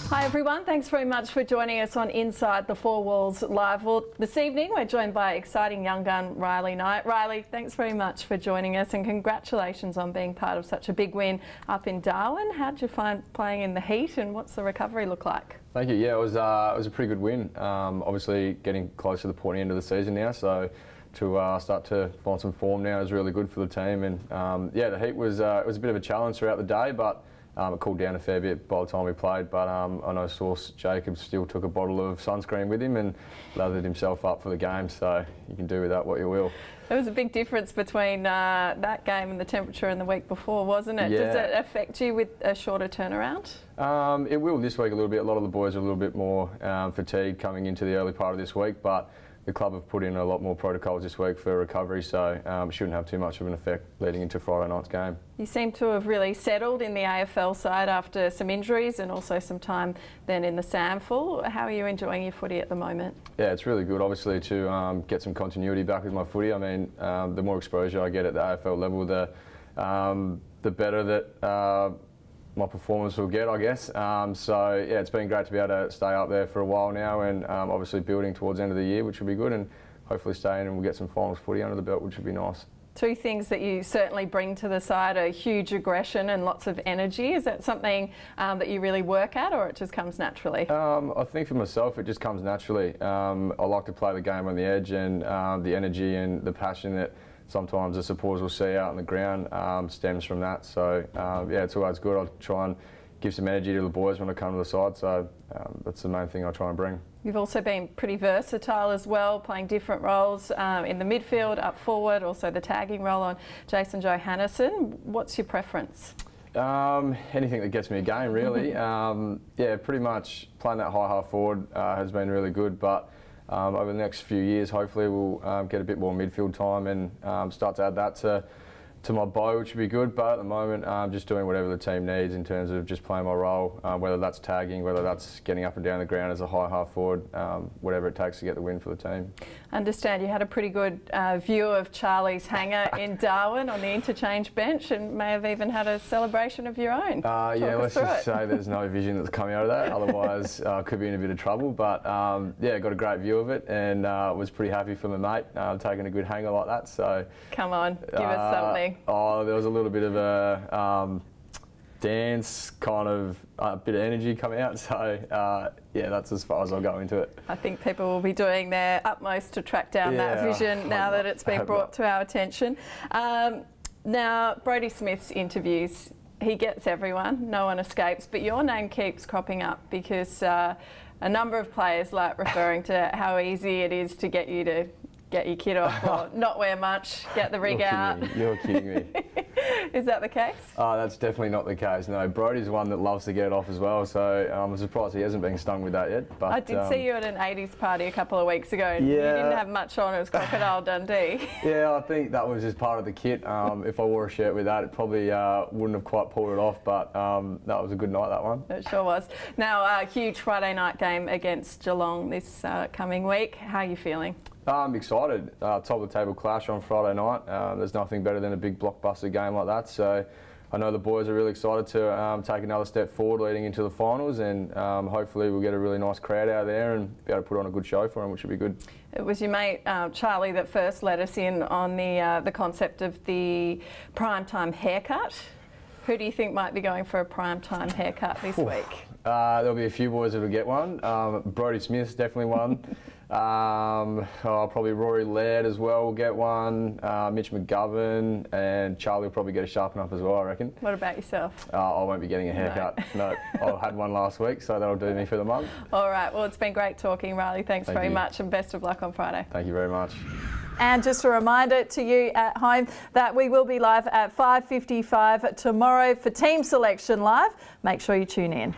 Hi everyone, thanks very much for joining us on Inside the Four Walls Live. Well, this evening we're joined by exciting young gun Riley Knight. Riley, thanks very much for joining us and congratulations on being part of such a big win up in Darwin. How did you find playing in the heat and what's the recovery look like? Thank you. Yeah, it was a pretty good win. Obviously getting close to the pointy end of the season now, so to start to find some form now is really good for the team. And yeah, the heat was it was a bit of a challenge throughout the day, but it cooled down a fair bit by the time we played, but I know Source Jacob still took a bottle of sunscreen with him and lathered himself up for the game, so you can do with that what you will. There was a big difference between that game and the temperature in the week before, wasn't it? Yeah. Does it affect you with a shorter turnaround? It will this week a little bit. A lot of the boys are a little bit more fatigued coming into the early part of this week, but the club have put in a lot more protocols this week for recovery, so it shouldn't have too much of an effect leading into Friday night's game. You seem to have really settled in the AFL side after some injuries and also some time then in the SAMFL. How are you enjoying your footy at the moment? Yeah, it's really good, obviously, to get some continuity back with my footy. I mean, the more exposure I get at the AFL level, the better that my performance will get, I guess. So yeah, it's been great to be able to stay up there for a while now, and obviously building towards the end of the year, which will be good, and hopefully stay in and we'll get some finals footy under the belt, which would be nice. Two things that you certainly bring to the side are huge aggression and lots of energy. Is that something that you really work at, or it just comes naturally? I think for myself it just comes naturally. I like to play the game on the edge, and the energy and the passion that sometimes the supporters will see out on the ground stems from that. So yeah, it's always good. I'll try and give some energy to the boys when I come to the side, so that's the main thing I try and bring. You've also been pretty versatile as well, playing different roles in the midfield, up forward, also the tagging role on Jason Johannesson. What's your preference? Anything that gets me a game, really. Yeah, pretty much playing that high half forward has been really good, but over the next few years, hopefully we'll get a bit more midfield time and start to add that to my bow, which would be good. But at the moment, I'm just doing whatever the team needs in terms of just playing my role, whether that's tagging, whether that's getting up and down the ground as a high half forward, whatever it takes to get the win for the teim. I understand you had a pretty good view of Charlie's hanger in Darwin on the interchange bench, and may have even had a celebration of your own. Yeah, let's just say there's no vision that's coming out of that, otherwise could be in a bit of trouble. But yeah, got a great view of it, and was pretty happy for my mate taking a good hanger like that. So come on, give us something. Oh, there was a little bit of a dance, kind of a bit of energy coming out, so yeah, that's as far as I'll go into it. I think people will be doing their utmost to track down that vision now that it's been brought to our attention. Now, Brodie Smith's interviews, he gets everyone, no one escapes, but your name keeps cropping up because a number of players like referring to how easy it is to get you to get your kit off or not wear much, get the rig out. You're kidding me. Is that the case? Oh, that's definitely not the case. No, Brodie's one that loves to get it off as well, so I'm surprised he hasn't been stung with that yet. But I did see you at an 80s party a couple of weeks ago, and you didn't have much on. It was Crocodile Dundee. Yeah, I think that was just part of the kit. If I wore a shirt with that, it probably wouldn't have quite pulled it off, but that was a good night, that one. It sure was. Now, a huge Friday night game against Geelong this coming week. How are you feeling? I'm excited. Top of the table clash on Friday night. There's nothing better than a big blockbuster game like that. So I know the boys are really excited to take another step forward leading into the finals, and hopefully we'll get a really nice crowd out there and be able to put on a good show for them, which would be good. It was your mate Charlie that first let us in on the concept of the primetime haircut. Who do you think might be going for a primetime haircut this week? There'll be a few boys that'll get one. Brodie Smith's definitely one. Probably Rory Laird as well will get one. Mitch McGovern, and Charlie will probably get a sharpen up as well, I reckon. What about yourself? I won't be getting a haircut. No, I had one last week, so that'll do me for the month. All right, well, it's been great talking, Riley. Thanks very much, and best of luck on Friday. Thank you very much. And just a reminder to you at home that we will be live at 5:55 tomorrow for Team Selection Live. Make sure you tune in.